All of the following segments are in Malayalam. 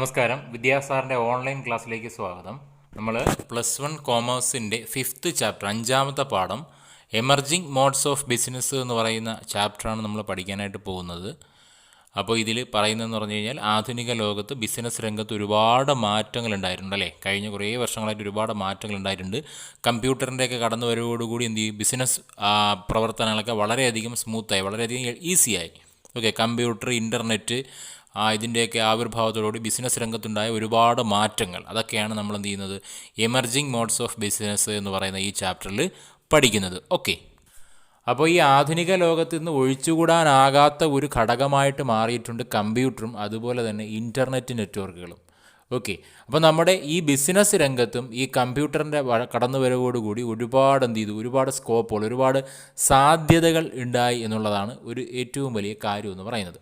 നമസ്കാരം. വിദ്യാസാറിൻ്റെ ഓൺലൈൻ ക്ലാസ്സിലേക്ക് സ്വാഗതം. നമ്മൾ +1 കോമേഴ്സിൻ്റെ 5th ചാപ്റ്റർ 5ാമത്തെ പാഠം എമർജിങ് മോഡ്സ് ഓഫ് ബിസിനസ് എന്ന് പറയുന്ന ചാപ്റ്ററാണ് നമ്മൾ പഠിക്കാനായിട്ട് പോകുന്നത്. അപ്പോൾ ഇതിൽ പറയുന്നതെന്ന് പറഞ്ഞു കഴിഞ്ഞാൽ ആധുനിക ലോകത്ത് ബിസിനസ് രംഗത്ത് ഒരുപാട് മാറ്റങ്ങൾ ഉണ്ടായിട്ടുണ്ട് അല്ലേ. കഴിഞ്ഞ കുറേ വർഷങ്ങളായിട്ട് ഒരുപാട് മാറ്റങ്ങൾ ഉണ്ടായിട്ടുണ്ട്. കമ്പ്യൂട്ടറിൻ്റെയൊക്കെ കടന്നു വരവോടുകൂടി എന്ത് ചെയ്യും, ബിസിനസ് പ്രവർത്തനങ്ങളൊക്കെ വളരെയധികം സ്മൂത്തായി, വളരെയധികം ഈസിയായി. ഓക്കെ, കമ്പ്യൂട്ടർ, ഇൻ്റർനെറ്റ് ഇതിൻ്റെയൊക്കെ ആവിർഭാവത്തോടുകൂടി ബിസിനസ് രംഗത്തുണ്ടായ ഒരുപാട് മാറ്റങ്ങൾ, അതൊക്കെയാണ് നമ്മൾ എന്ത് ചെയ്യുന്നത്, എമർജിങ് മോഡ്സ് ഓഫ് ബിസിനസ് എന്ന് പറയുന്ന ഈ ചാപ്റ്ററിൽ പഠിക്കുന്നത്. ഓക്കെ, അപ്പോൾ ഈ ആധുനിക ലോകത്ത് നിന്ന് ഒഴിച്ചുകൂടാനാകാത്ത ഒരു ഘടകമായിട്ട് മാറിയിട്ടുണ്ട് കമ്പ്യൂട്ടറും അതുപോലെ തന്നെ ഇൻ്റർനെറ്റ് നെറ്റ്വർക്കുകളും. ഓക്കെ, അപ്പോൾ നമ്മുടെ ഈ ബിസിനസ് രംഗത്തും ഈ കമ്പ്യൂട്ടറിൻ്റെ കടന്നുവരവോടുകൂടി ഒരുപാട് എന്ത് ചെയ്തു, ഒരുപാട് സ്കോപ്പുകൾ, ഒരുപാട് സാധ്യതകൾ ഉണ്ടായി എന്നുള്ളതാണ് ഒരു ഏറ്റവും വലിയ കാര്യം എന്ന് പറയുന്നത്.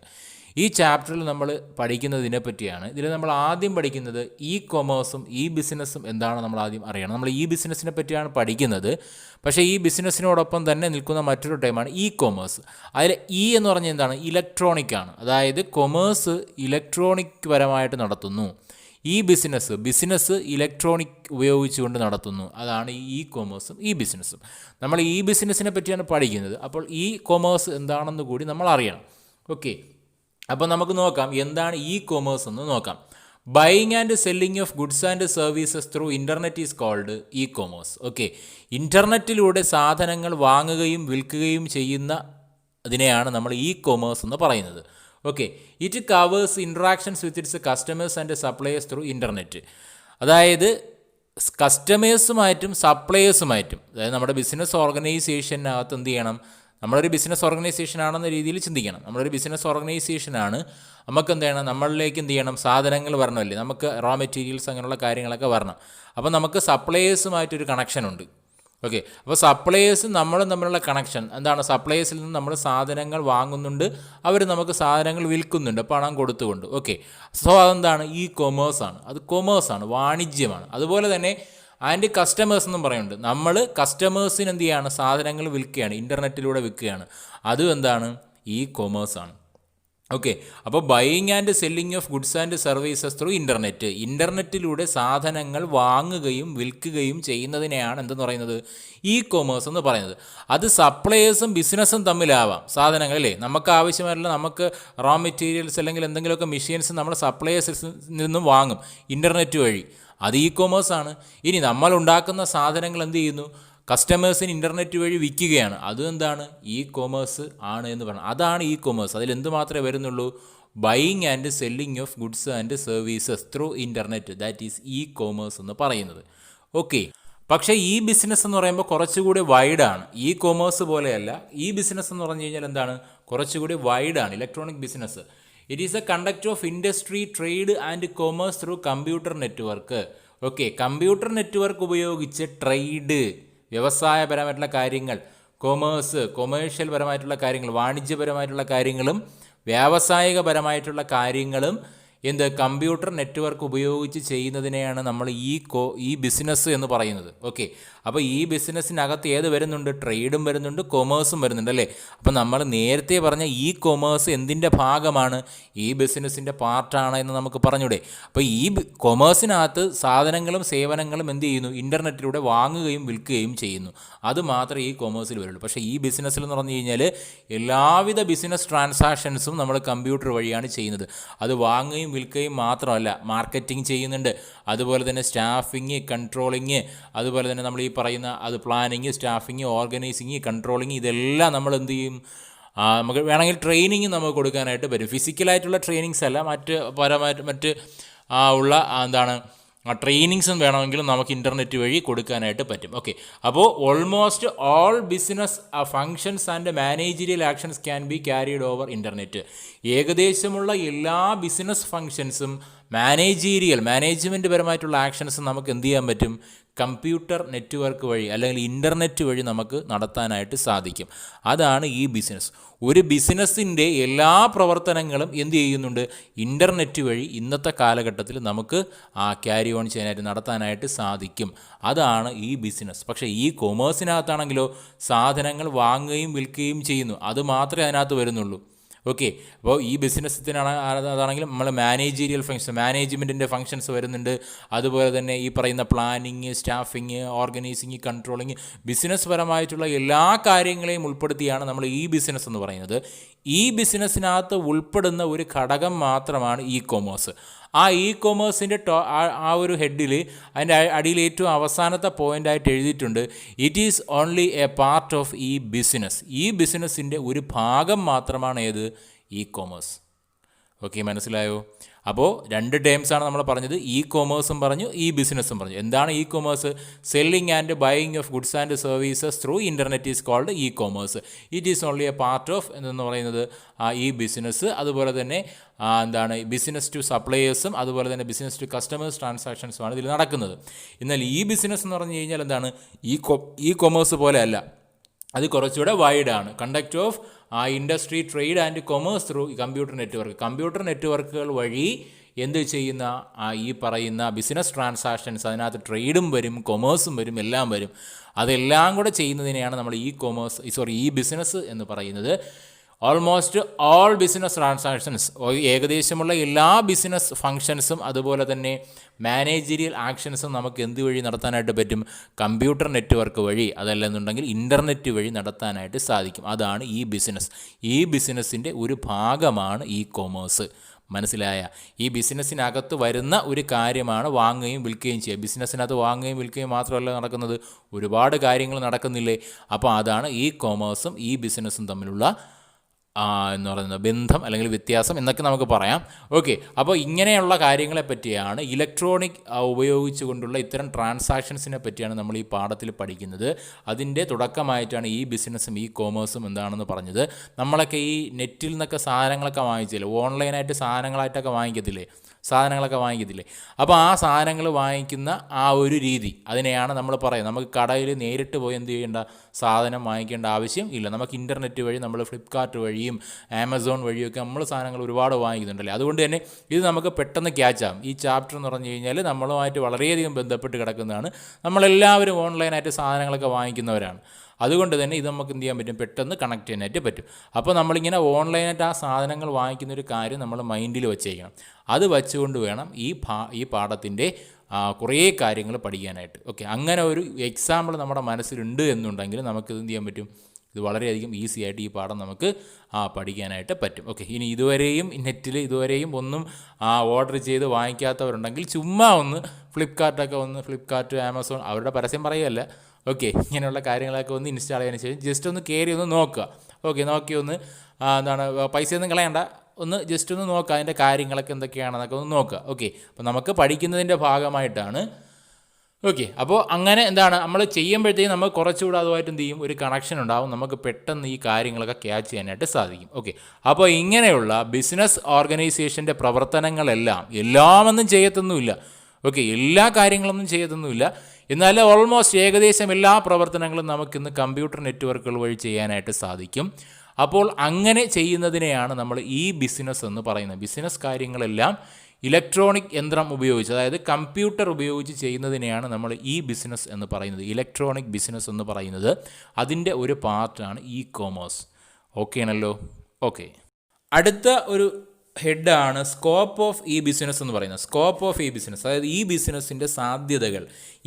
ഈ ചാപ്റ്ററിൽ നമ്മൾ പഠിക്കുന്നതിനെ പറ്റിയാണ്. ഇതിൽ നമ്മൾ ആദ്യം പഠിക്കുന്നത് ഇ കൊമേഴ്സും ഇ ബിസിനസ്സും എന്താണ് നമ്മൾ ആദ്യം അറിയണം. നമ്മൾ ഈ ബിസിനസ്സിനെ പറ്റിയാണ് പഠിക്കുന്നത്. പക്ഷേ ഈ ബിസിനസ്സിനോടൊപ്പം തന്നെ നിൽക്കുന്ന മറ്റൊരു ടൈമാണ് ഇ കൊമേഴ്സ്. അതിൽ ഇ എന്ന് പറഞ്ഞാൽ എന്താണ്, ഇലക്ട്രോണിക് ആണ്. അതായത് കൊമേഴ്സ് ഇലക്ട്രോണിക് പരമായിട്ട് നടത്തുന്നു, ഈ ബിസിനസ് ഇലക്ട്രോണിക് ഉപയോഗിച്ചുകൊണ്ട് നടത്തുന്നു. അതാണ് ഈ കൊമേഴ്സും ഈ ബിസിനസ്സും. നമ്മൾ ഈ ബിസിനസ്സിനെ പറ്റിയാണ് പഠിക്കുന്നത്. അപ്പോൾ ഈ കൊമേഴ്സ് എന്താണെന്ന് കൂടി നമ്മൾ അറിയണം. ഓക്കെ, അപ്പോൾ നമുക്ക് നോക്കാം എന്താണ് ഇ കൊമേഴ്സ് എന്ന് നോക്കാം. Buying and selling of goods and services through internet is called e commerce. Okay, ഇൻ്റർനെറ്റിലൂടെ സാധനങ്ങൾ വാങ്ങുകയും വിൽക്കുകയും ചെയ്യുന്ന അതിനെയാണ് നമ്മൾ ഇ കൊമേഴ്സ് എന്ന് പറയുന്നത്. Okay, it covers interactions with its customers and suppliers through internet. അതായത് കസ്റ്റമേഴ്സുമായിട്ടും സപ്ലയേഴ്സുമായിട്ടും, അതായത് നമ്മുടെ ബിസിനസ് ഓർഗനൈസേഷനകത്ത് എന്ത് ചെയ്യണം, നമ്മളൊരു ബിസിനസ് ഓർഗനൈസേഷൻ ആണെന്ന രീതിയിൽ ചിന്തിക്കണം. നമ്മളൊരു ബിസിനസ് ഓർഗനൈസേഷനാണ്, നമുക്ക് എന്ത് ചെയ്യണം, നമ്മളിലേക്ക് എന്ത് ചെയ്യണം, സാധനങ്ങൾ വരണമല്ലേ, നമുക്ക് റോ മെറ്റീരിയൽസ് അങ്ങനെയുള്ള കാര്യങ്ങളൊക്കെ വരണം. അപ്പോൾ നമുക്ക് സപ്ലയേഴ്സുമായിട്ടൊരു കണക്ഷൻ ഉണ്ട്. ഓക്കെ, അപ്പോൾ സപ്ലയേഴ്സും നമ്മളും തമ്മിലുള്ള കണക്ഷൻ എന്താണ്, സപ്ലയേഴ്സിൽ നിന്ന് നമ്മൾ സാധനങ്ങൾ വാങ്ങുന്നുണ്ട്, അവർ നമുക്ക് സാധനങ്ങൾ വിൽക്കുന്നുണ്ട് പണം കൊടുത്തുകൊണ്ട്. ഓക്കെ, സോ അതെന്താണ്, ഈ കൊമേഴ്സാണ്, അത് കൊമേഴ്സാണ്, വാണിജ്യമാണ്. അതുപോലെ തന്നെ ആൻഡ് കസ്റ്റമേഴ്സ് എന്നും പറയുന്നുണ്ട്. നമ്മൾ കസ്റ്റമേഴ്സിന് എന്ത് ചെയ്യാണ്, സാധനങ്ങൾ വിൽക്കുകയാണ്, ഇൻ്റർനെറ്റിലൂടെ വിൽക്കുകയാണ്, അതും എന്താണ്, ഈ കൊമേഴ്സാണ്. ഓക്കെ, അപ്പോൾ buying and selling of goods and services through ഇൻ്റർനെറ്റിലൂടെ സാധനങ്ങൾ വാങ്ങുകയും വിൽക്കുകയും ചെയ്യുന്നതിനെയാണ് എന്തെന്ന് പറയുന്നത്, ഇ കൊമേഴ്സ് എന്ന് പറയുന്നത്. അത് സപ്ലയേഴ്സും ബിസിനസ്സും തമ്മിലാവാം. സാധനങ്ങൾ അല്ലേ, നമുക്ക് ആവശ്യമായിട്ടുള്ള നമുക്ക് റോ മെറ്റീരിയൽസ് അല്ലെങ്കിൽ എന്തെങ്കിലുമൊക്കെ മെഷീൻസ് നമ്മൾ സപ്ലയേഴ്സിൽ നിന്നും വാങ്ങും ഇൻ്റർനെറ്റ് വഴി, അത് ഇ കൊമേഴ്സാണ്. ഇനി നമ്മൾ ഉണ്ടാക്കുന്ന സാധനങ്ങൾ എന്ത് ചെയ്യുന്നു, കസ്റ്റമേഴ്സിന് ഇൻ്റർനെറ്റ് വഴി വിൽക്കുകയാണ്, അതും എന്താണ്, ഇ കൊമേഴ്സ് ആണ് എന്ന് പറയുന്നത്. അതാണ് ഇ കൊമേഴ്സ്. അതിലെന്ത് മാത്രമേ വരുന്നുള്ളൂ, buying and selling of goods and services through internet, that is E commerce എന്ന് പറയുന്നത്. ഓക്കെ, പക്ഷേ ഈ ബിസിനസ് എന്ന് പറയുമ്പോൾ കുറച്ചുകൂടി വൈഡാണ്. ഇ കൊമേഴ്സ് പോലെയല്ല. ഈ ബിസിനസ് എന്ന് പറഞ്ഞു കഴിഞ്ഞാൽ എന്താണ്, കുറച്ചുകൂടി വൈഡാണ്. Electronic business. It is a conduct of industry, trade and commerce through computer network. Okay, computer network ഉപയോഗിച്ച് ട്രേഡ്, വ്യവസായപരമായിട്ടുള്ള കാര്യങ്ങൾ, കൊമേഴ്സ്, കൊമേഴ്ഷ്യൽ പരമായിട്ടുള്ള കാര്യങ്ങൾ, വാണിജ്യപരമായിട്ടുള്ള കാര്യങ്ങളും വ്യാവസായികപരമായിട്ടുള്ള കാര്യങ്ങളും കമ്പ്യൂട്ടർ നെറ്റ്വർക്ക് ഉപയോഗിച്ച് ചെയ്യുന്നതിനെയാണ് നമ്മൾ ഈ ബിസിനസ് എന്ന് പറയുന്നത്. ഓക്കെ, അപ്പോൾ ഈ ബിസിനസ്സിനകത്ത് ഏത് വരുന്നുണ്ട്, ട്രേഡും വരുന്നുണ്ട്, കൊമേഴ്സും വരുന്നുണ്ട് അല്ലേ. അപ്പോൾ നമ്മൾ നേരത്തെ പറഞ്ഞ ഈ കൊമേഴ്സ് എന്തിൻ്റെ ഭാഗമാണ്, ഈ ബിസിനസ്സിൻ്റെ പാർട്ടാണ് എന്ന് നമുക്ക് പറഞ്ഞൂടെ. അപ്പോൾ ഈ കൊമേഴ്സിനകത്ത് സാധനങ്ങളും സേവനങ്ങളും എന്ത് ചെയ്യുന്നു, ഇൻ്റർനെറ്റിലൂടെ വാങ്ങുകയും വിൽക്കുകയും ചെയ്യുന്നു. അത് മാത്രമേ ഈ കൊമേഴ്സിൽ വരുള്ളൂ. പക്ഷേ ഈ ബിസിനസ്സിൽ എന്ന് പറഞ്ഞു കഴിഞ്ഞാൽ എല്ലാവിധ ബിസിനസ് ട്രാൻസാക്ഷൻസും നമ്മൾ കമ്പ്യൂട്ടർ വഴിയാണ് ചെയ്യുന്നത്. അത് വാങ്ങുകയും വിൽക്കുകയും മാത്രമല്ല, മാർക്കറ്റിംഗ് ചെയ്യുന്നുണ്ട്, അതുപോലെ തന്നെ സ്റ്റാഫിങ്, കൺട്രോളിങ്, അതുപോലെ തന്നെ നമ്മൾ ഈ പറയുന്ന അത് പ്ലാനിങ്, സ്റ്റാഫിങ്, ഓർഗനൈസിങ്, കൺട്രോളിങ്, ഇതെല്ലാം നമ്മൾ എന്ത് ചെയ്യും, നമുക്ക് വേണമെങ്കിൽ ട്രെയിനിങ് നമുക്ക് കൊടുക്കാനായിട്ട് പറ്റും. ഫിസിക്കലായിട്ടുള്ള ട്രെയിനിങ്സ് അല്ല, മറ്റ് ഉള്ള എന്താണ് ട്രെയിനിങ്സും വേണമെങ്കിലും നമുക്ക് ഇൻ്റർനെറ്റ് വഴി കൊടുക്കാനായിട്ട് പറ്റും. ഓക്കെ, അപ്പോൾ almost all business functions and managerial actions can be carried over internet. ഏകദേശമുള്ള എല്ലാ ബിസിനസ് ഫങ്ഷൻസും മാനേജ്മെൻറ്റ് പരമായിട്ടുള്ള ആക്ഷൻസും നമുക്ക് എന്ത് ചെയ്യാൻ പറ്റും, കമ്പ്യൂട്ടർ നെറ്റ്വർക്ക് വഴി അല്ലെങ്കിൽ ഇൻ്റർനെറ്റ് വഴി നമുക്ക് നടത്താനായിട്ട് സാധിക്കും. അതാണ് ഈ ബിസിനസ്. ഒരു ബിസിനസ്സിൻ്റെ എല്ലാ പ്രവർത്തനങ്ങളും എന്ത് ചെയ്യുന്നുണ്ട്, ഇൻ്റർനെറ്റ് വഴി ഇന്നത്തെ കാലഘട്ടത്തിൽ നമുക്ക് ക്യാരി ഓൺ ചെയ്യാനായിട്ട് നടത്താനായിട്ട് സാധിക്കും. അതാണ് ഈ ബിസിനസ്. പക്ഷേ ഈ കൊമേഴ്സിനകത്താണെങ്കിലോ സാധനങ്ങൾ വാങ്ങുകയും വിൽക്കുകയും ചെയ്യുന്നു, അത് മാത്രമേ അതിനകത്ത് വരുന്നുള്ളൂ. ഓക്കെ. അപ്പോൾ ഈ ബിസിനസ്സിനാണ് അതാണെങ്കിലും നമ്മൾ മാനേജീരിയൽ ഫങ്ഷൻ, മാനേജ്മെൻറ്റിൻ്റെ ഫങ്ഷൻസ് വരുന്നുണ്ട്. അതുപോലെ തന്നെ ഈ പറയുന്ന planning, staffing, organising, controlling, business പരമായിട്ടുള്ള എല്ലാ കാര്യങ്ങളെയും ഉൾപ്പെടുത്തിയാണ് നമ്മൾ ഈ ബിസിനസ് എന്ന് പറയുന്നത്. ഈ ബിസിനസ്സിനകത്ത് ഉൾപ്പെടുന്ന ഒരു ഘടകം മാത്രമാണ് ഇ കൊമേഴ്സ്. ആ ഇ കൊമേഴ്സിൻ്റെ ആ ഒരു ഹെഡിൽ അതിൻ്റെ അടിയിൽ ഏറ്റവും അവസാനത്തെ പോയിൻ്റായിട്ട് എഴുതിയിട്ടുണ്ട്, it is only a part of ഈ ബിസിനസ്. ഈ ബിസിനസ്സിൻ്റെ ഒരു ഭാഗം മാത്രമാണ് ഏത്? E commerce. ഓക്കെ, മനസ്സിലായോ? അപ്പോൾ രണ്ട് ടേംസാണ് നമ്മൾ പറഞ്ഞത്, ഇ കൊമേഴ്സും പറഞ്ഞു, ഇ ബിസിനസ്സും പറഞ്ഞു. എന്താണ് e commerce? Selling and buying of goods and services through internet is called e commerce. It is only a part of എന്ന് പറയുന്നത് ഈ ബിസിനസ്. അതുപോലെ തന്നെ എന്താണ് ബിസിനസ് ടു സപ്ലയേഴ്സും അതുപോലെ തന്നെ ബിസിനസ് ടു കസ്റ്റമേഴ്സ് ട്രാൻസാക്ഷൻസുമാണ് ഇതിൽ നടക്കുന്നത്. എന്നാൽ ഈ ബിസിനസ് എന്ന് പറഞ്ഞു കഴിഞ്ഞാൽ എന്താണ്? ഇ കൊമേഴ്സ് പോലെ അല്ല, അത് കുറച്ചുകൂടെ വൈഡാണ്. Conduct of industry, trade and commerce through computer network. Computer നെറ്റ്വർക്കുകൾ വഴി എന്ത് ചെയ്യുന്ന ഈ പറയുന്ന ബിസിനസ് ട്രാൻസാക്ഷൻസ്, അതിനകത്ത് ട്രേഡും വരും, കൊമേഴ്സും വരും, എല്ലാം വരും. അതെല്ലാം കൂടെ ചെയ്യുന്നതിനെയാണ് നമ്മൾ ഈ ബിസിനസ് എന്ന് പറയുന്നത്. ഓൾമോസ്റ്റ് ഓൾ ബിസിനസ് ട്രാൻസാക്ഷൻസ്, ഏകദേശമുള്ള എല്ലാ ബിസിനസ് ഫങ്ഷൻസും അതുപോലെ തന്നെ മാനേജീരിയൽ ആക്ഷൻസും നമുക്ക് എന്ത് വഴി നടത്താനായിട്ട് പറ്റും? കമ്പ്യൂട്ടർ നെറ്റ്വർക്ക് വഴി, അതല്ലെന്നുണ്ടെങ്കിൽ ഇൻ്റർനെറ്റ് വഴി നടത്താനായിട്ട് സാധിക്കും. അതാണ് ഈ ബിസിനസ്. ഈ ബിസിനസ്സിൻ്റെ ഒരു ഭാഗമാണ് ഇ കൊമേഴ്സ്. മനസ്സിലായ? ഈ ബിസിനസ്സിനകത്ത് വരുന്ന ഒരു കാര്യമാണ് വാങ്ങുകയും വിൽക്കുകയും ചെയ്യുക. ബിസിനസ്സിനകത്ത് വാങ്ങുകയും വിൽക്കുകയും മാത്രമല്ല നടക്കുന്നത്, ഒരുപാട് കാര്യങ്ങൾ നടക്കുന്നില്ലേ? അപ്പോൾ അതാണ് ഈ കൊമേഴ്സും ഈ ബിസിനസ്സും തമ്മിലുള്ള എന്ന് പറയുന്നത് ബന്ധം അല്ലെങ്കിൽ വ്യത്യാസം എന്നൊക്കെ നമുക്ക് പറയാം. ഓക്കെ, അപ്പോൾ ഇങ്ങനെയുള്ള കാര്യങ്ങളെ പറ്റിയാണ്, ഇലക്ട്രോണിക് ഉപയോഗിച്ചുകൊണ്ടുള്ള ഇത്തരം ട്രാൻസാക്ഷൻസിനെ പറ്റിയാണ് നമ്മൾ ഈ പാഠത്തിൽ പഠിക്കുന്നത്. അതിൻ്റെ തുടക്കമായിട്ടാണ് ഈ ബിസിനസ്സും ഈ കോമേഴ്സും എന്താണെന്ന് പറഞ്ഞത്. നമ്മളൊക്കെ ഈ നെറ്റിൽ നിന്നൊക്കെ സാധനങ്ങളൊക്കെ വാങ്ങിച്ചില്ലേ, ഓൺലൈനായിട്ട് സാധനങ്ങളൊക്കെ വാങ്ങിക്കത്തില്ലേ. അപ്പോൾ ആ സാധനങ്ങൾ വാങ്ങിക്കുന്ന ആ ഒരു രീതി, അതിനെയാണ് നമ്മൾ പറയുന്നത്. നമുക്ക് കടയിൽ നേരിട്ട് പോയി എന്ത് ചെയ്യേണ്ട, സാധനം വാങ്ങിക്കേണ്ട ആവശ്യം ഇല്ല. നമുക്ക് ഇൻ്റർനെറ്റ് വഴി, നമ്മൾ ഫ്ലിപ്കാർട്ട് വഴിയും ആമസോൺ വഴിയൊക്കെ നമ്മൾ സാധനങ്ങൾ ഒരുപാട് വാങ്ങിക്കുന്നുണ്ടല്ലേ. അതുകൊണ്ട് തന്നെ ഇത് നമുക്ക് പെട്ടെന്ന് ക്യാച്ച് ആകും. ഈ ചാപ്റ്റർ എന്ന് പറഞ്ഞു കഴിഞ്ഞാൽ നമ്മളുമായിട്ട് വളരെയധികം ബന്ധപ്പെട്ട് കിടക്കുന്നതാണ്. നമ്മളെല്ലാവരും ഓൺലൈനായിട്ട് സാധനങ്ങളൊക്കെ വാങ്ങിക്കുന്നവരാണ്. അതുകൊണ്ട് തന്നെ ഇത് നമുക്ക് എന്ത് ചെയ്യാൻ പറ്റും, പെട്ടെന്ന് കണക്ട് ചെയ്യാനായിട്ട് പറ്റും. അപ്പോൾ നമ്മളിങ്ങനെ ഓൺലൈനായിട്ട് ആ സാധനങ്ങൾ വാങ്ങിക്കുന്നൊരു കാര്യം നമ്മൾ മൈൻഡിൽ വെച്ചേക്കണം. അത് വെച്ചുകൊണ്ട് വേണം ഈ പാഠത്തിൻ്റെ കുറേ കാര്യങ്ങൾ പഠിക്കാനായിട്ട്. ഓക്കെ, അങ്ങനെ ഒരു എക്സാമ്പിൾ നമ്മുടെ മനസ്സിലുണ്ട് എന്നുണ്ടെങ്കിൽ നമുക്കിത് എന്ത് ചെയ്യാൻ പറ്റും, ഇത് വളരെയധികം ഈസി ആയിട്ട് ഈ പാഠം നമുക്ക് പഠിക്കാനായിട്ട് പറ്റും. ഓക്കെ, ഇനി ഇതുവരെയും നെറ്റിൽ ഒന്നും ഓർഡർ ചെയ്ത് വാങ്ങിക്കാത്തവരുണ്ടെങ്കിൽ ചുമ്മാ ഒന്ന് ഫ്ലിപ്കാർട്ട്, ആമസോൺ, അവരുടെ പരസ്യം പറയുകയല്ല. ഓക്കെ, ഇങ്ങനെയുള്ള കാര്യങ്ങളൊക്കെ ഒന്ന് ഇൻസ്റ്റാൾ ചെയ്തതിന് ശേഷം ജസ്റ്റ് ഒന്ന് കയറി ഒന്ന് നോക്കുക. ഓക്കെ, നോക്കി ഒന്ന് പൈസയൊന്നും കളയണ്ട, ഒന്ന് ജസ്റ്റ് ഒന്ന് നോക്കുക, അതിൻ്റെ കാര്യങ്ങളൊക്കെ എന്തൊക്കെയാണെന്നൊക്കെ ഒന്ന് നോക്കുക. ഓക്കെ, അപ്പോൾ നമുക്ക് പഠിക്കുന്നതിൻ്റെ ഭാഗമായിട്ടാണ്. ഓക്കെ, അപ്പോൾ അങ്ങനെ നമ്മൾ ചെയ്യുമ്പോഴത്തേക്കും നമുക്ക് കുറച്ചുകൂടെ അതുമായിട്ട് എന്ത് ചെയ്യും, ഒരു കണക്ഷൻ ഉണ്ടാവും. നമുക്ക് പെട്ടെന്ന് ഈ കാര്യങ്ങളൊക്കെ ക്യാച്ച് ചെയ്യാനായിട്ട് സാധിക്കും. ഓക്കെ, അപ്പോൾ ഇങ്ങനെയുള്ള ബിസിനസ് ഓർഗനൈസേഷൻ്റെ എല്ലാമൊന്നും ചെയ്യത്തൊന്നുമില്ല. ഓക്കെ, എല്ലാ കാര്യങ്ങളൊന്നും ചെയ്യത്തൊന്നുമില്ല. എന്നാൽ ഓൾമോസ്റ്റ് ഏകദേശം എല്ലാ പ്രവർത്തനങ്ങളും നമുക്കിന്ന് കമ്പ്യൂട്ടർ നെറ്റ്വർക്കുകൾ വഴി ചെയ്യാനായിട്ട് സാധിക്കും. അപ്പോൾ അങ്ങനെ ചെയ്യുന്നതിനെയാണ് നമ്മൾ ഈ ബിസിനസ് എന്ന് പറയുന്നത്. ബിസിനസ് കാര്യങ്ങളെല്ലാം ഇലക്ട്രോണിക് യന്ത്രം ഉപയോഗിച്ച്, അതായത് കമ്പ്യൂട്ടർ ഉപയോഗിച്ച് ചെയ്യുന്നതിനെയാണ് നമ്മൾ ഈ ബിസിനസ് എന്ന് പറയുന്നത്. ഇലക്ട്രോണിക് ബിസിനസ് എന്ന് പറയുന്നത് അതിൻ്റെ ഒരു പാർട്ടാണ് ഇ കൊമേഴ്സ്. ഓക്കെ ആണല്ലോ? ഓക്കെ, അടുത്ത ഒരു ഹെഡാണ് സ്കോപ്പ് ഓഫ് ഈ ബിസിനസ് എന്ന് പറയുന്നത്. സ്കോപ്പ് ഓഫ് ഈ ബിസിനസ്, അതായത് ഈ ബിസിനസ്സിൻ്റെ സാധ്യതകൾ,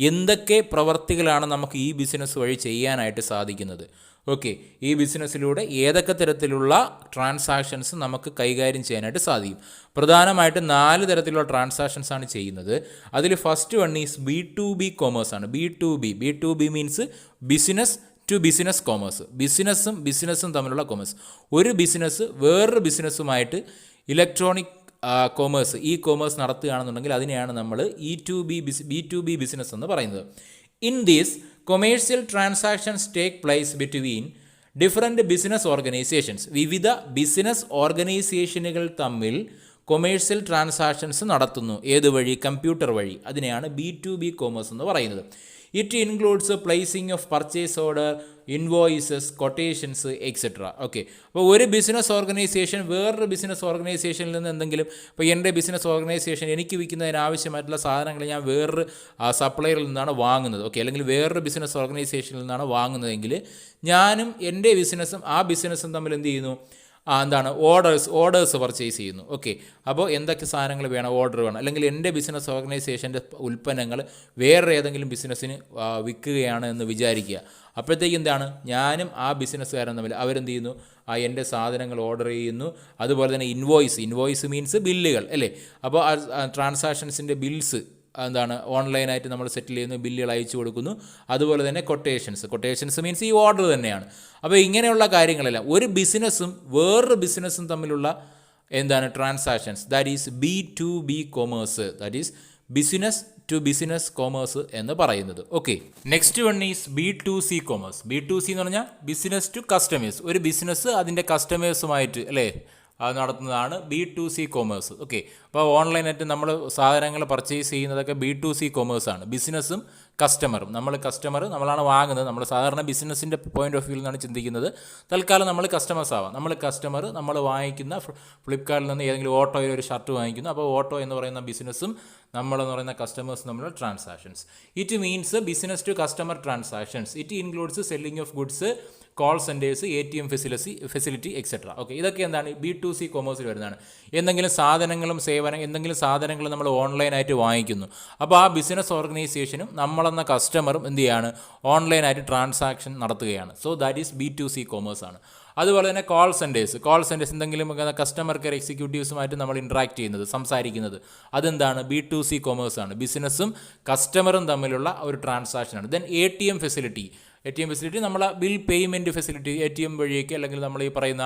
എന്തൊക്കെ പ്രവർത്തികളാണ് നമുക്ക് ഈ ബിസിനസ് വഴി ചെയ്യാനായിട്ട് സാധിക്കുന്നത്. ഓക്കെ, ഈ ബിസിനസ്സിലൂടെ ഏതൊക്കെ തരത്തിലുള്ള ട്രാൻസാക്ഷൻസ് നമുക്ക് കൈകാര്യം ചെയ്യാനായിട്ട് സാധിക്കും. പ്രധാനമായിട്ടും 4 തരത്തിലുള്ള ട്രാൻസാക്ഷൻസ് ആണ് ചെയ്യുന്നത്. അതിൽ first one is B2B commerce ആണ്. B2B means business to business commerce. ബിസിനസ്സും തമ്മിലുള്ള കൊമേഴ്സ്. ഒരു ബിസിനസ് വേറൊരു ബിസിനസ്സുമായിട്ട് ഇലക്ട്രോണിക് കൊമേഴ്സ്, ഈ കൊമേഴ്സ് നടത്തുകയാണെന്നുണ്ടെങ്കിൽ അതിനെയാണ് നമ്മൾ B2B ബിസിനസ് എന്ന് പറയുന്നത്. In these commercial transactions take place between different business organisations. വിവിധ ബിസിനസ് ഓർഗനൈസേഷനുകൾ തമ്മിൽ കൊമേഴ്സ്യൽ ട്രാൻസാക്ഷൻസ് നടത്തുന്നു. ഏത് വഴി? കമ്പ്യൂട്ടർ വഴി. അതിനെയാണ് B2B കൊമേഴ്സ് എന്ന് പറയുന്നത്. It includes placing of purchase order, invoices, quotations, etcetera. Okay, അപ്പോൾ ഒരു ബിസിനസ് ഓർഗനൈസേഷൻ വേറൊരു ബിസിനസ് ഓർഗനൈസേഷനിൽ നിന്ന് എന്തെങ്കിലും, ഇപ്പോൾ എൻ്റെ ബിസിനസ് ഓർഗനൈസേഷൻ എനിക്ക് വിൽക്കുന്നതിന് ആവശ്യമായിട്ടുള്ള സാധനങ്ങൾ ഞാൻ വേറൊരു സപ്ലയറിൽ നിന്നാണ് വാങ്ങുന്നത്. ഓക്കെ, അല്ലെങ്കിൽ വേറൊരു ബിസിനസ് ഓർഗനൈസേഷനിൽ നിന്നാണ് വാങ്ങുന്നതെങ്കിൽ ഞാനും എൻ്റെ ബിസിനസ്സും ആ ബിസിനസ്സും തമ്മിൽ എന്ത് ചെയ്യുന്നു, എന്താണ് ഓർഡേഴ്സ് പർച്ചേസ് ചെയ്യുന്നു. ഓക്കെ, അപ്പോൾ എന്തൊക്കെ സാധനങ്ങൾ വേണം, ഓർഡർ വേണം, അല്ലെങ്കിൽ എൻ്റെ ബിസിനസ് ഓർഗനൈസേഷൻ്റെ ഉൽപ്പന്നങ്ങൾ വേറെ ഏതെങ്കിലും ബിസിനസ്സിന് വിൽക്കുകയാണ് എന്ന് വിചാരിക്കുക. അപ്പോഴത്തേക്ക് എന്താണ്, ഞാനും ആ ബിസിനസ്സുകാരൻ തമ്മിൽ അവരെന്ത് ചെയ്യുന്നു, എൻ്റെ സാധനങ്ങൾ ഓർഡർ ചെയ്യുന്നു. അതുപോലെ തന്നെ ഇൻവോയ്സ് മീൻസ് ബില്ലുകൾ അല്ലേ. അപ്പോൾ ട്രാൻസാക്ഷൻസിൻ്റെ ബിൽസ് എന്താണ് ഓൺലൈനായിട്ട് നമ്മൾ സെറ്റിൽ ചെയ്യുന്നു, ബില്ലുകൾ അയച്ചു കൊടുക്കുന്നു. അതുപോലെ തന്നെ കൊട്ടേഷൻസ് മീൻസ് ഈ ഓർഡർ തന്നെയാണ്. അപ്പോൾ ഇങ്ങനെയുള്ള കാര്യങ്ങളെല്ലാം ഒരു ബിസിനസ്സും വേറൊരു ബിസിനസ്സും തമ്മിലുള്ള എന്താണ് transactions, that is B2B commerce, that is business to business commerce എന്ന് പറയുന്നത്. Okay, next one is B2C commerce. B2C എന്ന് പറഞ്ഞാൽ ബിസിനസ് ടു കസ്റ്റമേഴ്സ്. ഒരു ബിസിനസ് അതിൻ്റെ കസ്റ്റമേഴ്സുമായിട്ട് അല്ലേ നടത്തുന്നതാണ് B2C കൊമേഴ്സ്. ഓക്കെ, അപ്പോൾ ഓൺലൈനായിട്ട് നമ്മൾ സാധനങ്ങൾ പർച്ചേസ് ചെയ്യുന്നതൊക്കെ B2C കൊമേഴ്സാണ്. ബിസിനസ്സും കസ്റ്റമറും, നമ്മളാണ് വാങ്ങുന്നത്. നമ്മൾ സാധാരണ ബിസിനസ്സിൻ്റെ പോയിൻ്റ് ഓഫ് വ്യൂവിൽ നിന്നാണ് ചിന്തിക്കുന്നത്. തൽക്കാലം നമ്മൾ കസ്റ്റമേഴ്സ് ആവാം. നമ്മൾ വാങ്ങിക്കുന്ന ഫ്ലിപ്കാർട്ടിൽ നിന്ന് ഏതെങ്കിലും ഓട്ടോയിൽ ഒരു ഷർട്ട് വാങ്ങിക്കുന്നു. അപ്പോൾ ഓട്ടോ എന്ന് പറയുന്ന ബിസിനസ്സും നമ്മളെന്ന് പറയുന്ന കസ്റ്റമേഴ്സും തമ്മിലുള്ള transactions. It means business to customer transactions. It includes selling of goods, call centres, ATM facility etcetera. Okay, ഇതൊക്കെ എന്താണ് B2C കൊമേഴ്സിൽ വരുന്നതാണ്. എന്തെങ്കിലും സാധനങ്ങൾ നമ്മൾ ഓൺലൈനായിട്ട് വാങ്ങിക്കുന്നു. അപ്പോൾ ആ ബിസിനസ് ഓർഗനൈസേഷനും നമ്മളെന്ന കസ്റ്റമറും എന്ത് ചെയ്യാണ്, ഓൺലൈനായിട്ട് ട്രാൻസാക്ഷൻ നടത്തുകയാണ്. So that is B2C commerce ആണ്. അതുപോലെ തന്നെ കോൾ സെൻറ്റേഴ്സ് എന്തെങ്കിലും കസ്റ്റമർ കെയർ എക്സിക്യൂട്ടീവ്സുമായിട്ട് നമ്മൾ ഇൻട്രാക്ട് ചെയ്യുന്നത്, സംസാരിക്കുന്നത്, അതെന്താണ് B2C കൊമേഴ്സ് ആണ്. ബിസിനസ്സും കസ്റ്റമറും തമ്മിലുള്ള ഒരു ട്രാൻസാക്ഷനാണ്. ദെൻ ATM ഫെസിലിറ്റി നമ്മൾ ബിൽ പേയ്മെൻറ്റ് ഫെസിലിറ്റി, ATM വഴിയൊക്കെ അല്ലെങ്കിൽ നമ്മൾ ഈ പറയുന്ന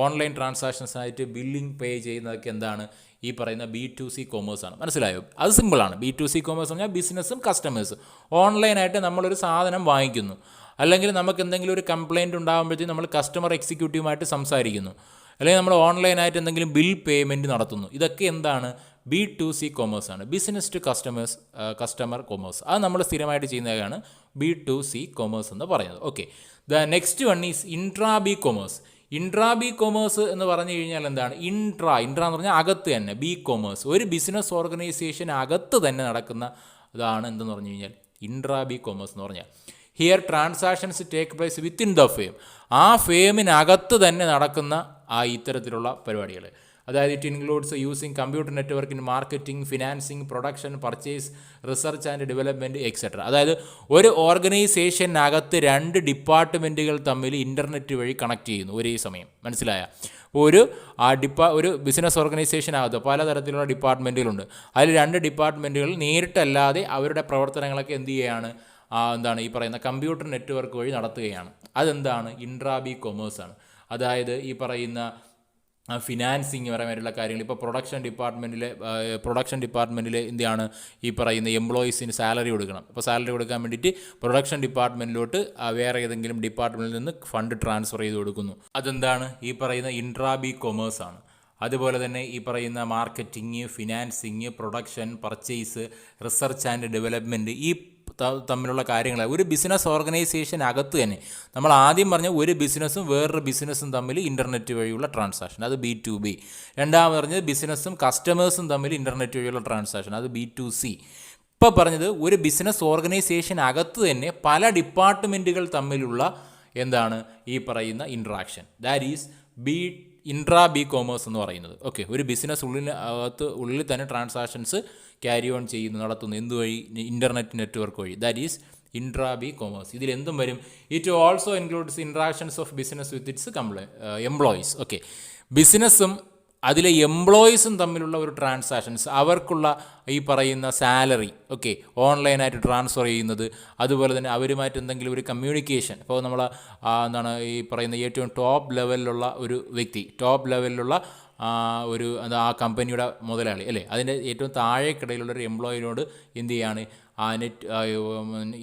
ഓൺലൈൻ ട്രാൻസാക്ഷൻസായിട്ട് ബില്ലിംഗ് പേ ചെയ്യുന്നതൊക്കെ എന്താണ്, ഈ പറയുന്ന B2C കൊമേഴ്സ് ആണ്. മനസ്സിലായോ? അത് സിമ്പിളാണ്. B2C കൊമേഴ്സ് പറഞ്ഞാൽ ബിസിനസ്സും കസ്റ്റമേഴ്സും ഓൺലൈനായിട്ട് നമ്മളൊരു സാധനം വാങ്ങിക്കുന്നു, അല്ലെങ്കിൽ നമുക്ക് എന്തെങ്കിലും ഒരു കംപ്ലയിൻറ്റ് ഉണ്ടാകുമ്പോഴത്തേക്കും നമ്മൾ കസ്റ്റമർ എക്സിക്യൂട്ടീവുമായിട്ട് സംസാരിക്കുന്നു, അല്ലെങ്കിൽ നമ്മൾ ഓൺലൈനായിട്ട് എന്തെങ്കിലും ബിൽ പേയ്മെൻറ്റ് നടത്തുന്നു. ഇതൊക്കെ എന്താണ്, B2C കൊമേഴ്സ് ആണ്. Business to customer commerce. അത് നമ്മൾ സ്ഥിരമായിട്ട് ചെയ്യുന്നതാണ് B2C കൊമേഴ്സ് എന്ന് പറയുന്നത്. Okay, the next one is intra B commerce. Intra B commerce എന്ന് പറഞ്ഞു കഴിഞ്ഞാൽ എന്താണ്, ഇൻട്രാ എന്ന് പറഞ്ഞാൽ അകത്ത് തന്നെ, B കൊമേഴ്സ് ഒരു ബിസിനസ് ഓർഗനൈസേഷൻ അകത്ത് തന്നെ നടക്കുന്ന ഇതാണ് എന്തെന്ന് പറഞ്ഞു കഴിഞ്ഞാൽ ഇൻട്രാ-B കൊമേഴ്സ് എന്ന് പറഞ്ഞാൽ. Here transactions take place within the firm. ആ ഫേമിനകത്ത് തന്നെ നടക്കുന്ന ഇത്തരത്തിലുള്ള പരിപാടികൾ. അതായത് it includes using computer network in marketing, financing, production, purchase, research and development etcetera. അതായത് ഒരു ഓർഗനൈസേഷനകത്ത് 2 ഡിപ്പാർട്ട്മെൻറ്റുകൾ തമ്മിൽ ഇൻ്റർനെറ്റ് വഴി കണക്ട് ചെയ്യുന്നു ഒരേ സമയം. മനസ്സിലായ? ഒരു ബിസിനസ് ഓർഗനൈസേഷനകത്ത് പലതരത്തിലുള്ള ഡിപ്പാർട്ട്മെൻറ്റുകളുണ്ട്. അതിൽ 2 ഡിപ്പാർട്ട്മെൻറ്റുകൾ നേരിട്ടല്ലാതെ അവരുടെ പ്രവർത്തനങ്ങളൊക്കെ എന്ത് ചെയ്യുകയാണ്, എന്താണ് ഈ പറയുന്ന കമ്പ്യൂട്ടർ നെറ്റ്വർക്ക് വഴി നടത്തുകയാണ്. അതെന്താണ്, ഇൻട്രാ-B കൊമേഴ്സാണ്. അതായത് ഈ പറയുന്ന ഫിനാൻസിങ് പരമായിട്ടുള്ള കാര്യങ്ങൾ, ഇപ്പോൾ പ്രൊഡക്ഷൻ ഡിപ്പാർട്ട്മെൻറ്റിൽ എന്താണ് ഈ പറയുന്ന എംപ്ലോയീസിന് സാലറി കൊടുക്കണം. അപ്പോൾ സാലറി കൊടുക്കാൻ വേണ്ടിയിട്ട് പ്രൊഡക്ഷൻ ഡിപ്പാർട്ട്മെൻറ്റിലോട്ട് വേറെ ഏതെങ്കിലും ഡിപ്പാർട്ട്മെൻറ്റിൽ നിന്ന് ഫണ്ട് ട്രാൻസ്ഫർ ചെയ്ത് കൊടുക്കുന്നു. അതെന്താണ്, ഈ പറയുന്ന ഇൻട്രാ-B കൊമേഴ്സ് ആണ്. അതുപോലെ തന്നെ ഈ പറയുന്ന marketing, financing, production, purchase, research and development, ഈ തമ്മിലുള്ള കാര്യങ്ങൾ ഒരു ബിസിനസ് ഓർഗനൈസേഷൻ അകത്ത് തന്നെ. നമ്മൾ ആദ്യം പറഞ്ഞ ഒരു ബിസിനസ്സും വേറൊരു ബിസിനസ്സും തമ്മിൽ ഇൻ്റർനെറ്റ് വഴിയുള്ള ട്രാൻസാക്ഷൻ, അത് B2B. രണ്ടാമത് പറഞ്ഞത് ബിസിനസ്സും കസ്റ്റമേഴ്സും തമ്മിൽ ഇൻ്റർനെറ്റ് വഴിയുള്ള ട്രാൻസാക്ഷൻ, അത് B2C. ഇപ്പോൾ പറഞ്ഞത് ഒരു ബിസിനസ് ഓർഗനൈസേഷൻ അകത്ത് തന്നെ പല ഡിപ്പാർട്ട്മെൻറ്റുകൾ തമ്മിലുള്ള എന്താണ് ഈ പറയുന്ന interaction, that is intra B commerce എന്ന് പറയുന്നത്. ഓക്കെ, ഒരു ബിസിനസ് ഉള്ളിൽ തന്നെ ട്രാൻസാക്ഷൻസ് ക്യാരി ഓൺ നടത്തുന്നു എന്തുവഴി, ഇൻ്റർനെറ്റ് നെറ്റ്വർക്ക് വഴി, ദാറ്റ് ഈസ് ഇൻട്രാ-B കൊമേഴ്സ്. ഇതിലെന്തും വരും. It also includes interactions of business with its employees. Okay, ബിസിനസ്സും അതിലെ എംപ്ലോയീസും തമ്മിലുള്ള ഒരു ട്രാൻസാക്ഷൻസ്, അവർക്കുള്ള ഈ പറയുന്ന സാലറി ഓക്കെ ഓൺലൈനായിട്ട് ട്രാൻസ്ഫർ ചെയ്യുന്നത്, അതുപോലെ തന്നെ അവരുമായിട്ട് എന്തെങ്കിലും ഒരു കമ്മ്യൂണിക്കേഷൻ. ഇപ്പോൾ നമ്മൾ എന്താണ് ഈ പറയുന്ന ഏറ്റവും ടോപ്പ് ലെവലിലുള്ള ഒരു വ്യക്തി, ടോപ്പ് ലെവലിലുള്ള ഒരു ആ കമ്പനിയുടെ മുതലാളി അല്ലേ, അതിൻ്റെ ഏറ്റവും താഴേക്കിടയിലുള്ളൊരു എംപ്ലോയിനോട് എന്ത് ചെയ്യാണ്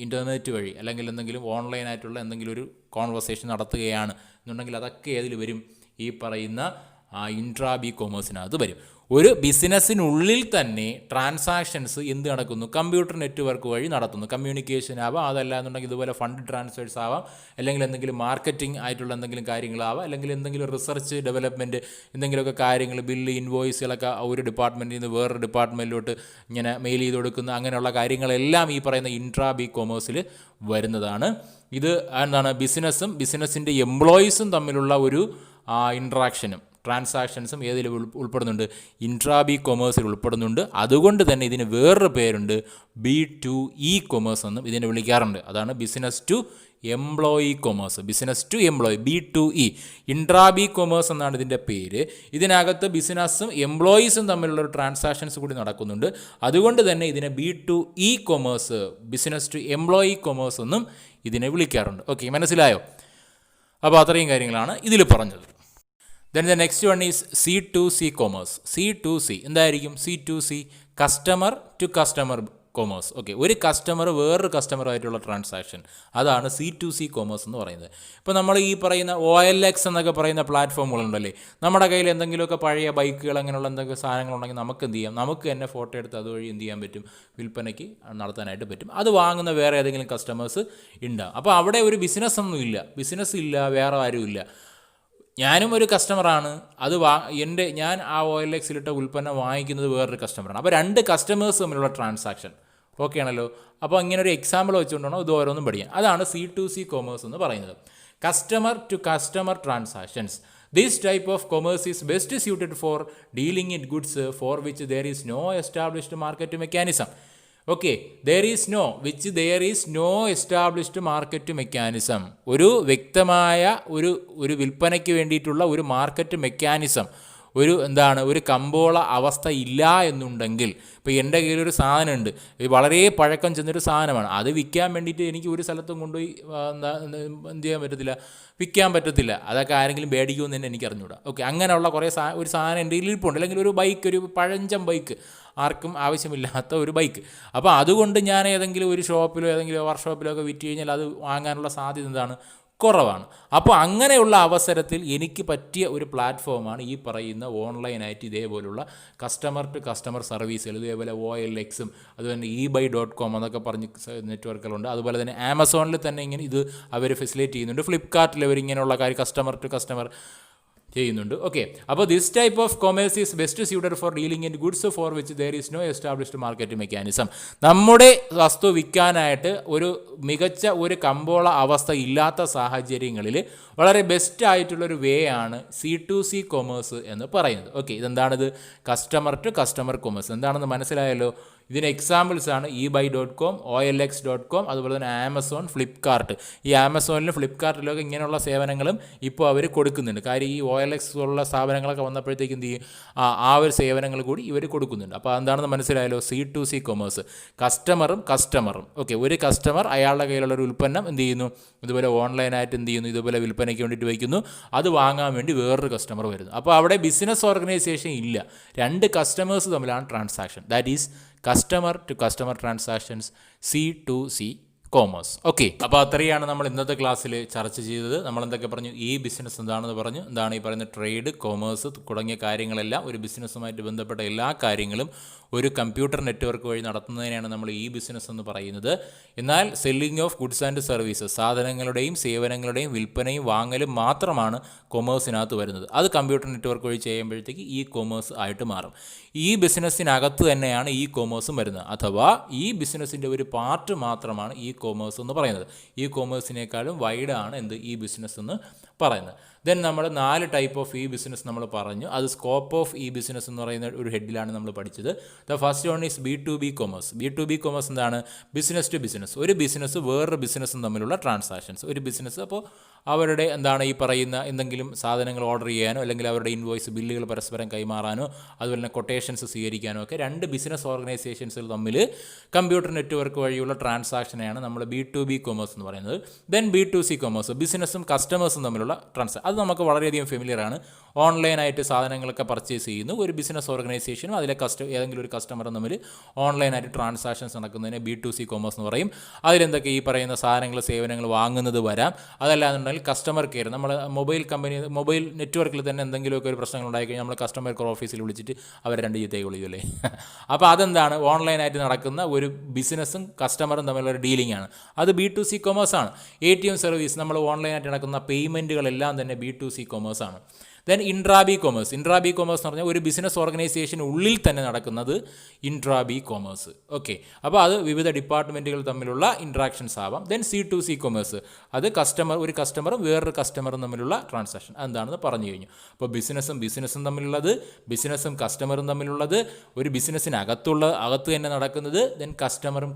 ഇൻ്റർനെറ്റ് വഴി അല്ലെങ്കിൽ എന്തെങ്കിലും ഓൺലൈനായിട്ടുള്ള എന്തെങ്കിലും ഒരു കോൺവെർസേഷൻ നടത്തുകയാണ് എന്നുണ്ടെങ്കിൽ അതൊക്കെ ഏതിൽ വരും, ഈ പറയുന്ന ഇൻട്രാ-B കൊമേഴ്സിനകത്ത് വരും. ഒരു ബിസിനസ്സിനുള്ളിൽ തന്നെ ട്രാൻസാക്ഷൻസ് എന്ത് നടക്കുന്നു, കമ്പ്യൂട്ടർ നെറ്റ്വർക്ക് വഴി നടത്തുന്നു. കമ്മ്യൂണിക്കേഷൻ ആവാം, അതല്ല എന്നുണ്ടെങ്കിൽ ഇതുപോലെ ഫണ്ട് ട്രാൻസ്ഫേഴ്സ് ആവാം, അല്ലെങ്കിൽ എന്തെങ്കിലും മാർക്കറ്റിംഗ് ആയിട്ടുള്ള എന്തെങ്കിലും കാര്യങ്ങളാവാം, അല്ലെങ്കിൽ എന്തെങ്കിലും റിസർച്ച് ഡെവലപ്മെൻറ്റ് എന്തെങ്കിലുമൊക്കെ കാര്യങ്ങൾ, ബില്ല് ഇൻവോയ്സുകളൊക്കെ ഒരു ഡിപ്പാർട്ട്മെൻറ്റിൽ നിന്ന് വേറൊരു ഡിപ്പാർട്ട്മെൻറ്റിലോട്ട് ഇങ്ങനെ മെയിൽ ചെയ്ത് കൊടുക്കുന്ന അങ്ങനെയുള്ള കാര്യങ്ങളെല്ലാം ഈ പറയുന്ന ഇൻട്രാ ബി കൊമേഴ്സിൽ വരുന്നതാണ്. ഇത് എന്താണ്, ബിസിനസ്സും ബിസിനസ്സിൻ്റെ എംപ്ലോയീസും തമ്മിലുള്ള ഒരു ഇൻട്രാക്ഷനും ട്രാൻസാക്ഷൻസും ഏതിൽ ഉൾപ്പെടുന്നുണ്ട്, ഇൻട്രാ ബി കൊമേഴ്സിൽ ഉൾപ്പെടുന്നുണ്ട്. അതുകൊണ്ട് തന്നെ ഇതിന് വേറൊരു പേരുണ്ട്, B2E കൊമേഴ്സ് എന്നും ഇതിനെ വിളിക്കാറുണ്ട്. അതാണ് business to employee commerce, business to employee, B2E, intra B commerce എന്നാണ് ഇതിൻ്റെ പേര്. ഇതിനകത്ത് ബിസിനസ്സും എംപ്ലോയീസും തമ്മിലുള്ള ഒരു ട്രാൻസാക്ഷൻസ് കൂടി നടക്കുന്നുണ്ട്. അതുകൊണ്ട് തന്നെ ഇതിനെ B2E commerce, business to employee commerce എന്നും ഇതിനെ വിളിക്കാറുണ്ട്. ഓക്കെ, മനസ്സിലായോ? അപ്പോൾ അത്രയും കാര്യങ്ങളാണ് ഇതിൽ പറഞ്ഞത്. Then the next one is C2C commerce. C2C എന്തായിരിക്കും? C2C, customer to customer commerce. Okay, ഒരു കസ്റ്റമർ വേറൊരു കസ്റ്റമറുമായിട്ടുള്ള ട്രാൻസാക്ഷൻ, അതാണ് C2C കൊമേഴ്സ് എന്ന് പറയുന്നത്. ഇപ്പോൾ നമ്മൾ ഈ പറയുന്ന OLX എന്നൊക്കെ പറയുന്ന പ്ലാറ്റ്ഫോമുകളുണ്ടല്ലേ, നമ്മുടെ കയ്യിൽ എന്തെങ്കിലുമൊക്കെ പഴയ ബൈക്കുകൾ അങ്ങനെയുള്ള എന്തെങ്കിലും സാധനങ്ങളുണ്ടെങ്കിൽ നമുക്ക് എന്ത് ചെയ്യാം, നമുക്ക് തന്നെ ഫോട്ടോ എടുത്ത് അതുവഴി എന്ത് ചെയ്യാൻ പറ്റും, വിൽപ്പനയ്ക്ക് നടത്താനായിട്ട് പറ്റും. അത് വാങ്ങുന്ന വേറെ ഏതെങ്കിലും കസ്റ്റമേഴ്സ് ഉണ്ടാകും. അപ്പോൾ അവിടെ ഒരു ബിസിനസ്സൊന്നും ഇല്ല, ബിസിനസ് ഇല്ല, വേറെ ആരുമില്ല. ഞാനും ഒരു കസ്റ്റമറാണ്, അത് ഞാൻ ആ OLXലിട്ട ഉൽപ്പന്നം വാങ്ങിക്കുന്നത് വേറൊരു കസ്റ്റമറാണ്. അപ്പോൾ രണ്ട് കസ്റ്റമേഴ്സ് തമ്മിലുള്ള ട്രാൻസാക്ഷൻ. ഓക്കെ ആണല്ലോ? അപ്പോൾ ഇങ്ങനെ ഒരു എക്സാമ്പിൾ വെച്ചുകൊണ്ടാണോ ഇത് ഓരോന്നും പഠിക്കാം. അതാണ് C2C കൊമേഴ്സ് എന്ന് പറയുന്നത്. Customer to customer transactions. This type of commerce is best suited for dealing in goods for which there is no established market mechanism. Okay, there is no established market mechanism. ഒരു വ്യക്തമായ ഒരു വിൽപ്പനയ്ക്ക് വേണ്ടിയിട്ടുള്ള ഒരു മാർക്കറ്റ് മെക്കാനിസം, ഒരു കമ്പോള അവസ്ഥ ഇല്ല എന്നുണ്ടെങ്കിൽ, ഇപ്പോൾ എൻ്റെ കയ്യിലൊരു സാധനമുണ്ട്, വളരെ പഴക്കം ചെന്നൊരു സാധനമാണ്, അത് വിൽക്കാൻ വേണ്ടിയിട്ട് എനിക്ക് ഒരു സ്ഥലത്തും കൊണ്ടുപോയി എന്ത് ചെയ്യാൻ പറ്റത്തില്ല, വിൽക്കാൻ പറ്റത്തില്ല. അതൊക്കെ ആരെങ്കിലും മേടിക്കുമെന്ന് തന്നെ എനിക്ക് അറിഞ്ഞൂടാ. ഓക്കെ, അങ്ങനെയുള്ള കുറേ ഒരു സാധനം എൻ്റെ കയ്യിൽ ഇരിപ്പുണ്ട്, അല്ലെങ്കിൽ ഒരു ബൈക്ക്, ഒരു പഴഞ്ചൻ ബൈക്ക്, ആർക്കും ആവശ്യമില്ലാത്ത ഒരു ബൈക്ക്. അപ്പോൾ അതുകൊണ്ട് ഞാൻ ഏതെങ്കിലും ഒരു ഷോപ്പിലോ ഏതെങ്കിലും വർക്ക്ഷോപ്പിലോ ഒക്കെ വിറ്റ് കഴിഞ്ഞാൽ അത് വാങ്ങാനുള്ള സാധ്യത എന്താണ്, കുറവാണ്. അപ്പോൾ അങ്ങനെയുള്ള അവസരത്തിൽ എനിക്ക് പറ്റിയ ഒരു പ്ലാറ്റ്ഫോമാണ് ഈ പറയുന്ന ഓൺലൈനായിട്ട് ഇതേപോലുള്ള കസ്റ്റമർ ടു കസ്റ്റമർ സർവീസുകൾ. ഇതേപോലെ OLXും അതുപോലെ eBay.com എന്നൊക്കെ പറഞ്ഞ് നെറ്റ്വർക്കുകളുണ്ട്. അതുപോലെ തന്നെ ആമസോണിൽ തന്നെ ഇങ്ങനെ ഇത് അവർ ഫെസിലിറ്റേറ്റ് ചെയ്യുന്നുണ്ട്. ഫ്ലിപ്കാർട്ടിൽ അവർ ഇങ്ങനെയുള്ള കാര്യം കസ്റ്റമർ ടു കസ്റ്റമർ ചെയ്യുന്നുണ്ട്. ഓക്കെ, അപ്പോൾ this type of commerce is best suited for dealing in goods for which there is no established market mechanism. നമ്മുടെ വസ്തു വിൽക്കാനായിട്ട് ഒരു മികച്ച ഒരു കമ്പോള അവസ്ഥ ഇല്ലാത്ത സാഹചര്യങ്ങളിൽ വളരെ ബെസ്റ്റ് ആയിട്ടുള്ളൊരു വേ ആണ് C2C കൊമേഴ്സ് എന്ന് പറയുന്നത്. ഓക്കെ, ഇതെന്താണിത്? Customer to customer commerce. എന്താണെന്ന് മനസ്സിലായല്ലോ? ഇതിന് എക്സാമ്പിൾസ് ആണ് eBay.com, OLX.com, അതുപോലെ തന്നെ ആമസോൺ, ഫ്ലിപ്കാർട്ട്. ഈ ആമസോണിലും ഫ്ലിപ്കാർട്ടിലൊക്കെ ഇങ്ങനെയുള്ള സേവനങ്ങളും ഇപ്പോൾ അവർ കൊടുക്കുന്നുണ്ട്. കാര്യം ഈ OLX ഉള്ള സ്ഥാപനങ്ങളൊക്കെ വന്നപ്പോഴത്തേക്ക് എന്ത് ചെയ്യും, ആ ഒരു സേവനങ്ങൾ കൂടി ഇവർ കൊടുക്കുന്നുണ്ട്. അപ്പോൾ എന്താണെന്ന് മനസ്സിലായല്ലോ? C2C കൊമേഴ്സ്, കസ്റ്റമറും. ഓക്കെ, ഒരു കസ്റ്റമർ അയാളുടെ കയ്യിലുള്ള ഒരു ഉൽപ്പന്നം എന്ത് ചെയ്യുന്നു, ഇതുപോലെ ഓൺലൈനായിട്ട് എന്ത് ചെയ്യുന്നു, ഇതുപോലെ വിൽപ്പനയ്ക്ക് വേണ്ടിയിട്ട് വയ്ക്കുന്നു, അത് വാങ്ങാൻ വേണ്ടി വേറൊരു കസ്റ്റമർ വരുന്നു. അപ്പോൾ അവിടെ ബിസിനസ് ഓർഗനൈസേഷൻ ഇല്ല, രണ്ട് കസ്റ്റമേഴ്സ് തമ്മിലാണ് transaction. That is customer to customer transactions, C2C commerce. Okay, അപ്പോൾ അത്രയാണ് നമ്മൾ ഇന്നത്തെ ക്ലാസ്സിൽ ചർച്ച ചെയ്തത്. നമ്മൾ എന്തൊക്കെ പറഞ്ഞു? ഈ ബിസിനസ് എന്താണെന്ന് പറഞ്ഞു, എന്താണ് ഈ പറയുന്ന ട്രേഡ്, കൊമേഴ്സ് തുടങ്ങിയ കാര്യങ്ങളെല്ലാം, ഒരു ബിസിനസ്സുമായിട്ട് ബന്ധപ്പെട്ട എല്ലാ കാര്യങ്ങളും ഒരു കമ്പ്യൂട്ടർ നെറ്റ്വർക്ക് വഴി നടത്തുന്നതിനാണ് നമ്മൾ ഈ ബിസിനസ് എന്ന് പറയുന്നത്. എന്നാൽ selling of goods and services, സാധനങ്ങളുടെയും സേവനങ്ങളുടെയും വിൽപ്പനയും വാങ്ങലും മാത്രമാണ് കൊമേഴ്സിനകത്ത് വരുന്നത്. അത് കമ്പ്യൂട്ടർ നെറ്റ്വർക്ക് വഴി ചെയ്യുമ്പോഴത്തേക്ക് ഈ കൊമേഴ്സ് ആയിട്ട് മാറും. ഈ ബിസിനസ്സിനകത്ത് തന്നെയാണ് ഈ കൊമേഴ്സും വരുന്നത്, അഥവാ ഈ ബിസിനസ്സിൻ്റെ ഒരു പാർട്ട് മാത്രമാണ് ഈ കൊമേഴ്സ് എന്ന് പറയുന്നത്. ഈ കൊമേഴ്സിനേക്കാളും വൈഡാണ് ഈ ബിസിനസ് എന്ന് പറയുന്നത്. ദെൻ നമ്മൾ 4 ടൈപ്പ് ഓഫ് ഈ ബിസിനസ് നമ്മൾ പറഞ്ഞു. അത് സ്കോപ്പ് ഓഫ് ഈ ബിസിനസ് എന്ന് പറയുന്ന ഒരു ഹെഡിലാണ് നമ്മൾ പഠിച്ചത്. The first one is B2B commerce. B2B commerce എന്താണ്? Business to business. ഒരു ബിസിനസ് വേറൊരു ബിസിനസ്സും തമ്മിലുള്ള ട്രാൻസാക്ഷൻസ്. ഒരു ബിസിനസ് അപ്പോൾ അവരുടെ ഈ പറയുന്ന എന്തെങ്കിലും സാധനങ്ങൾ ഓർഡർ ചെയ്യാനോ അല്ലെങ്കിൽ അവരുടെ ഇൻവോയ്സ്, ബില്ലുകൾ പരസ്പരം കൈമാറാനോ അതുപോലെ തന്നെ കൊട്ടേഷൻസ് സ്വീകരിക്കാനോ ഒക്കെ രണ്ട് ബിസിനസ് ഓർഗനൈസേഷൻസുകൾ തമ്മിൽ കമ്പ്യൂട്ടർ നെറ്റ്വർക്ക് വഴിയുള്ള ട്രാൻസാക്ഷനെയാണ് നമ്മൾ B2B കൊമേഴ്സ് എന്ന് പറയുന്നത്. ദെൻ B2C കൊമേഴ്സ്, ബിസിനസ്സും കസ്റ്റമേഴ്സും തമ്മിലുള്ള ട്രാൻസാക്ഷൻ. അത് നമുക്ക് വളരെയധികം ഫെമിലിയറാണ്. ഓൺലൈനായിട്ട് സാധനങ്ങളൊക്കെ പർച്ചേസ് ചെയ്യുന്നു, ഒരു ബിസിനസ് ഓർഗനൈസേഷനും അതിലെ ഏതെങ്കിലും ഒരു കസ്റ്റമറും തമ്മിൽ ഓൺലൈനായിട്ട് ട്രാൻസാക്ഷൻസ് നടക്കുന്നതിന് B2C കൊമേഴ്സ് എന്ന് പറയും. അതിലെന്തൊക്കെ ഈ പറയുന്ന സാധനങ്ങൾ, സേവനങ്ങൾ വാങ്ങുന്നത് വരാം. അതല്ലാന്നുണ്ടെങ്കിൽ കഴിഞ്ഞാൽ കസ്റ്റമർ കെയർ, നമ്മൾ മൊബൈൽ നെറ്റ്വർക്കിൽ തന്നെ എന്തെങ്കിലുമൊക്കെ ഒരു പ്രശ്നങ്ങൾ ഉണ്ടായിക്കഴിഞ്ഞാൽ നമ്മൾ കസ്റ്റമർ കെയർ ഓഫീസിൽ വിളിച്ചിട്ട് അവർ 2 ചീത്തയൊക്കെ വിളിക്കും അല്ലേ. അപ്പോൾ അതെന്താണ്, ഓൺലൈനായിട്ട് നടക്കുന്ന ഒരു ബിസിനസ്സും കസ്റ്റമറും തമ്മിലുള്ള ഒരു ഡീലിംഗ് ആണ്. അത് B2C കൊമേഴ്സ് ആണ്. ATM സർവീസ്, നമ്മൾ ഓൺലൈനായിട്ട് നടക്കുന്ന പേയ്മെൻറ്റുകളെല്ലാം തന്നെ B2C കൊമേഴ്സ് ആണ്. ദെൻ ഇൻട്രാബി കൊമേഴ്സ് എന്ന് പറഞ്ഞാൽ ഒരു ബിസിനസ് ഓർഗനൈസേഷൻ ഉള്ളിൽ തന്നെ നടക്കുന്നത് ഇൻട്രാബി കൊമേഴ്സ്. ഓക്കെ, അപ്പോൾ അത് വിവിധ ഡിപ്പാർട്ട്മെൻറ്റുകൾ തമ്മിലുള്ള ഇൻട്രാക്ഷൻസ് ആവാം. ദെൻ C2C കൊമേഴ്സ്, അത് ഒരു കസ്റ്റമറും വേറൊരു കസ്റ്റമറും തമ്മിലുള്ള ട്രാൻസാക്ഷൻ എന്താണെന്ന് പറഞ്ഞു കഴിഞ്ഞു. അപ്പോൾ ബിസിനസ്സും തമ്മിലുള്ളത്, ബിസിനസ്സും കസ്റ്റമറും തമ്മിലുള്ളത്, ഒരു അകത്ത് തന്നെ നടക്കുന്നത്, ദെൻ കസ്റ്റമറും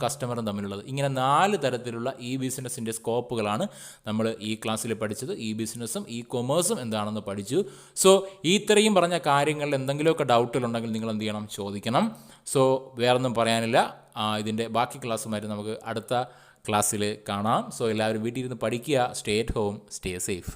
തമ്മിലുള്ളത്. ഇങ്ങനെ 4 തരത്തിലുള്ള ഈ ബിസിനസ്സിൻ്റെ സ്കോപ്പുകളാണ് നമ്മൾ ഈ ക്ലാസ്സിൽ പഠിച്ചത്. ഈ ബിസിനസ്സും ഈ കൊമേഴ്സും എന്താണെന്ന് പഠിച്ചു. സോ ഈ ഇത്രയും പറഞ്ഞ കാര്യങ്ങളിൽ എന്തെങ്കിലുമൊക്കെ ഡൗട്ടുകളുണ്ടെങ്കിൽ നിങ്ങൾ എന്ത് ചെയ്യണം, ചോദിക്കണം. സോ വേറൊന്നും പറയാനില്ല. ഇതിൻ്റെ ബാക്കി ക്ലാസ്സുമായിട്ട് നമുക്ക് അടുത്ത ക്ലാസ്സിൽ കാണാം. സോ എല്ലാവരും വീട്ടിൽ ഇരുന്ന് പഠിക്കുക. Stay at home, stay safe.